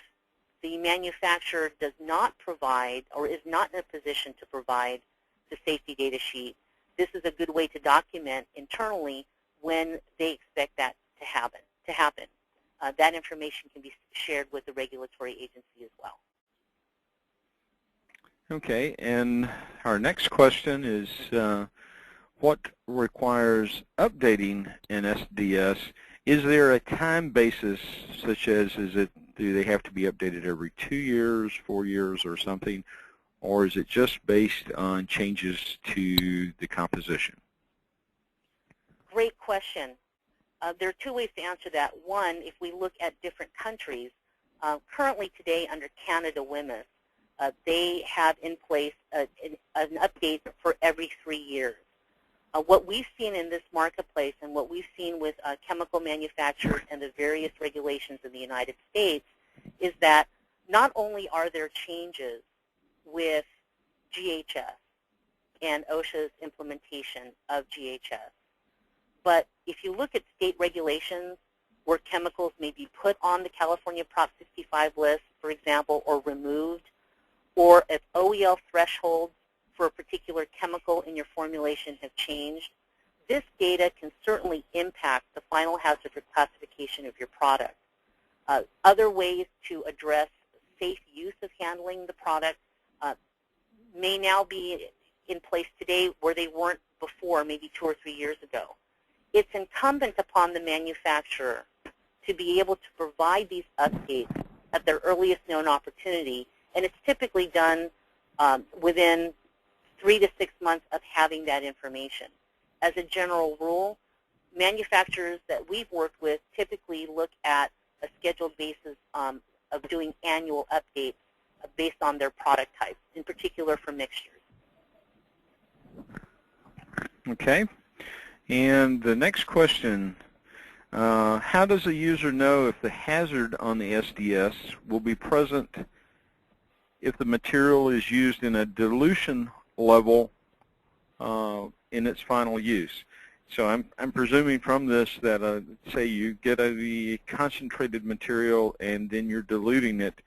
Speaker 2: the manufacturer does not provide or is not in a position to provide the safety data sheet, this is a good way to document internally when they expect that to happen. That information can be shared with the regulatory agency as well.
Speaker 1: Okay, and our next question is, what requires updating an SDS? Is there a time basis, such as do they have to be updated every 2 years, 4 years, or something, or is it just based on changes to the composition?
Speaker 2: Great question. There are two ways to answer that. One, if we look at different countries, currently today under Canada WMIS, they have in place an update for every 3 years. What we've seen in this marketplace and what we've seen with chemical manufacturers and the various regulations in the United States is that not only are there changes with GHS and OSHA's implementation of GHS, but if you look at state regulations where chemicals may be put on the California Prop 65 list, for example, or removed, or if OEL thresholds for a particular chemical in your formulation have changed, this data can certainly impact the final hazard classification of your product. Other ways to address safe use of handling the product may now be in place today where they weren't before, maybe 2 or 3 years ago. It's incumbent upon the manufacturer to be able to provide these updates at their earliest known opportunity, and it's typically done within 3 to 6 months of having that information. As a general rule, manufacturers that we've worked with typically look at a scheduled basis of doing annual updates based on their product types, in particular for mixtures.
Speaker 1: Okay. And the next question, how does a user know if the hazard on the SDS will be present if the material is used in a dilution level in its final use? So I'm presuming from this that say you get the concentrated material and then you're diluting it,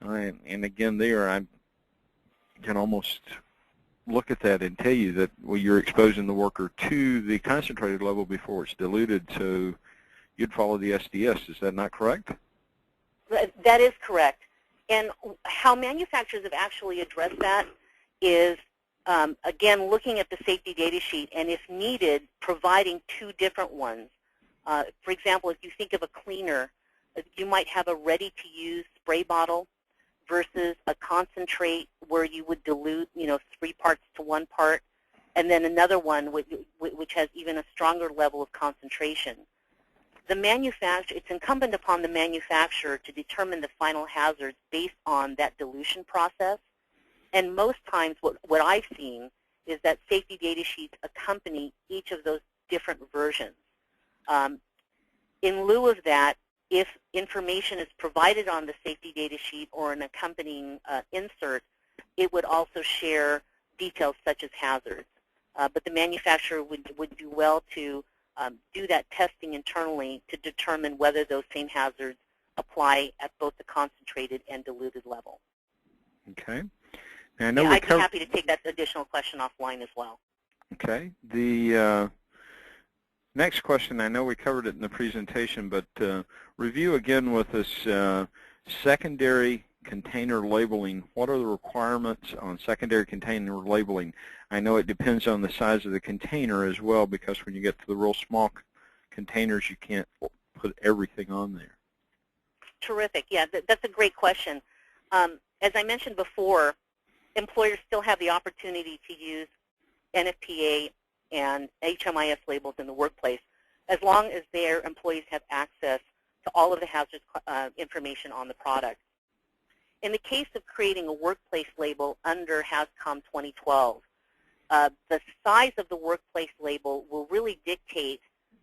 Speaker 1: and again there I can almost look at that and tell you that, well, you're exposing the worker to the concentrated level before it's diluted, so you'd follow the SDS. Is that not correct?
Speaker 2: That is correct. And how manufacturers have actually addressed that is, again, looking at the safety data sheet and, if needed, providing 2 different ones. For example, if you think of a cleaner, you might have a ready-to-use spray bottle versus a concentrate where you would dilute, 3 parts to 1 part, and then another one which has even a stronger level of concentration. It's incumbent upon the manufacturer to determine the final hazards based on that dilution process. And most times what I've seen is that safety data sheets accompany each of those different versions. In lieu of that, if information is provided on the safety data sheet or an accompanying insert, it would also share details such as hazards. But the manufacturer would do well to do that testing internally to determine whether those same hazards apply at both the concentrated and diluted level.
Speaker 1: Okay. Now, I know
Speaker 2: I'd be happy to take that additional question offline as well.
Speaker 1: Okay. The next question, I know we covered it in the presentation, but review again with us secondary container labeling. What are the requirements on secondary container labeling? I know it depends on the size of the container as well, because when you get to the real small containers, you can't put everything on there.
Speaker 2: Terrific. Yeah, that's a great question. As I mentioned before, employers still have the opportunity to use NFPA and HMIS labels in the workplace as long as their employees have access to all of the hazards information on the product. In the case of creating a workplace label under HAZCOM 2012, the size of the workplace label will really dictate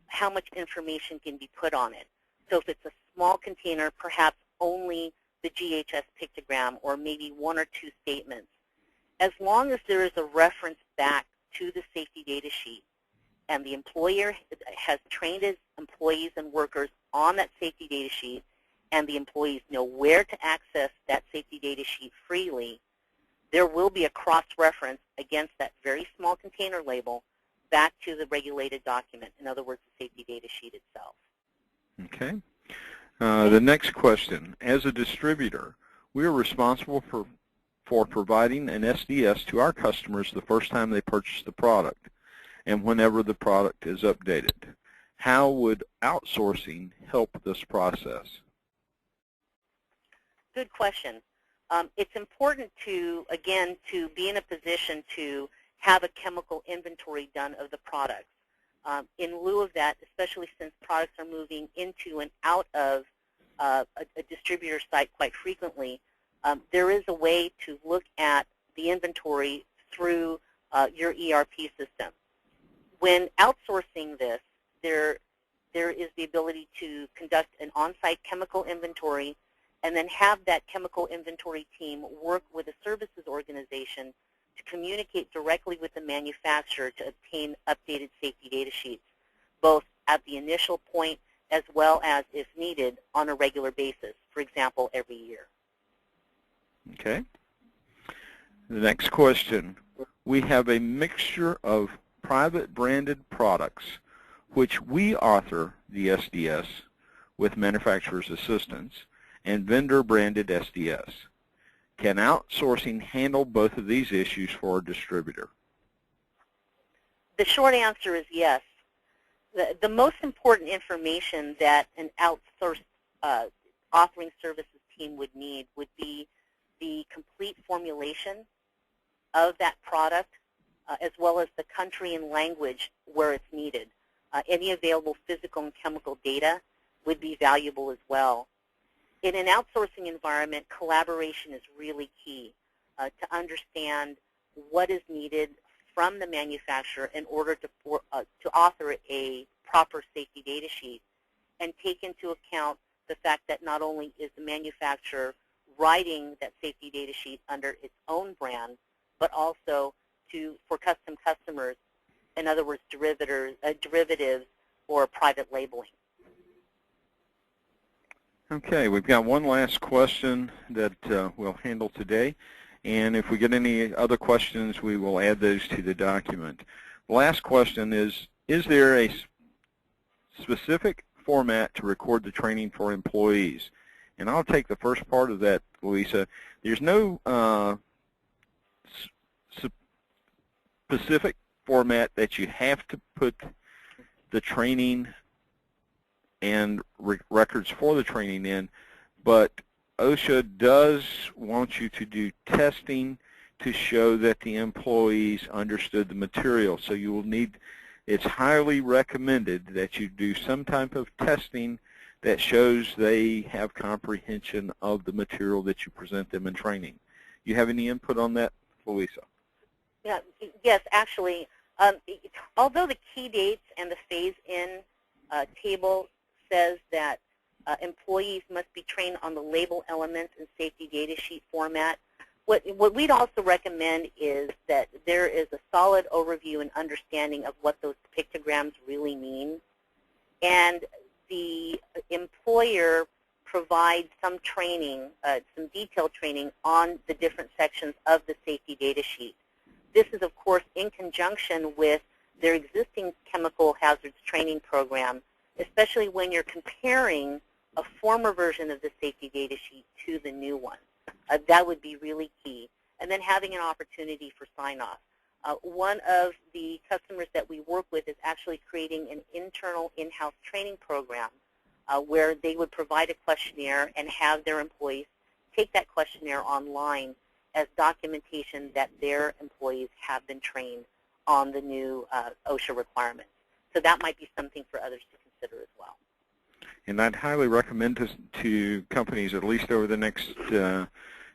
Speaker 2: how much information can be put on it. So if it's a small container, perhaps only the GHS pictogram or maybe 1 or 2 statements. As long as there is a reference back to the safety data sheet and the employer has trained his employees and workers on that safety data sheet and the employees know where to access that safety data sheet freely, there will be a cross-reference against that very small container label back to the regulated document, in other words, the safety data sheet itself.
Speaker 1: Okay. The next question. As a distributor, we are responsible for providing an SDS to our customers the first time they purchase the product and whenever the product is updated. How would outsourcing help this process?
Speaker 2: Good question. It's important to, again, to be in a position to have a chemical inventory done of the products. In lieu of that, especially since products are moving into and out of a distributor site quite frequently, there is a way to look at the inventory through your ERP system. When outsourcing this, there is the ability to conduct an on-site chemical inventory and then have that chemical inventory team work with a services organization to communicate directly with the manufacturer to obtain updated safety data sheets, both at the initial point as well as, if needed, on a regular basis, for example, every year.
Speaker 1: Okay. The next question. We have a mixture of private branded products which we author the SDS with manufacturer's assistance and vendor branded SDS. Can outsourcing handle both of these issues for a distributor?
Speaker 2: The short answer is yes. The most important information that an outsourced authoring services team would need would be the complete formulation of that product as well as the country and language where it's needed. Any available physical and chemical data would be valuable as well. In an outsourcing environment, collaboration is really key to understand what is needed from the manufacturer in order to author a proper safety data sheet and take into account the fact that not only is the manufacturer writing that safety data sheet under its own brand, but also for custom customers, in other words, derivatives or private labeling.
Speaker 1: Okay, we've got one last question that we'll handle today, and if we get any other questions, we will add those to the document. The last question is there a specific format to record the training for employees? And I'll take the first part of that, Louisa. There's no specific format that you have to put the training and records for the training in, but OSHA does want you to do testing to show that the employees understood the material. So you will need, it's highly recommended that you do some type of testing that shows they have comprehension of the material that you present them in training. You have any input on that, Louisa?
Speaker 2: Yeah, yes, actually, although the key dates and the phase-in table says that employees must be trained on the label elements and safety data sheet format, what we'd also recommend is that there is a solid overview and understanding of what those pictograms really mean, and the employer provides some training, some detailed training on the different sections of the safety data sheet. This is, of course, in conjunction with their existing chemical hazards training program, especially when you're comparing a former version of the safety data sheet to the new one. That would be really key. And then having an opportunity for sign-off. One of the customers that we work with is actually creating an internal in-house training program where they would provide a questionnaire and have their employees take that questionnaire online as documentation that their employees have been trained on the new OSHA requirements. So that might be something for others to consider as well.
Speaker 1: And I'd highly recommend to companies, at least over the next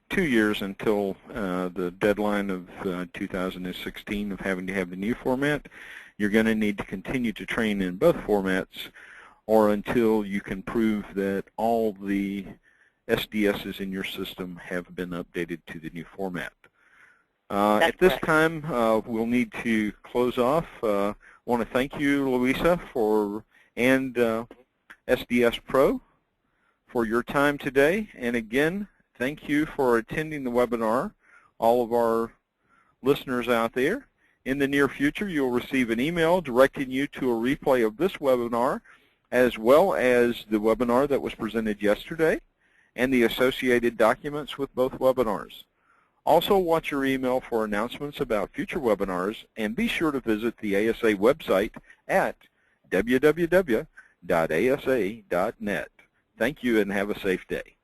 Speaker 1: 2 years until the deadline of 2016 of having to have the new format, you're going to need to continue to train in both formats or until you can prove that all the SDSs in your system have been updated to the new format. At this time, we'll need to close off. I want to thank you, Louisa, and SDS Pro for your time today. And again, thank you for attending the webinar, all of our listeners out there. In the near future, you'll receive an email directing you to a replay of this webinar, as well as the webinar that was presented yesterday and the associated documents with both webinars. Also, watch your email for announcements about future webinars, and be sure to visit the ASA website at www.asa.net. Thank you and have a safe day.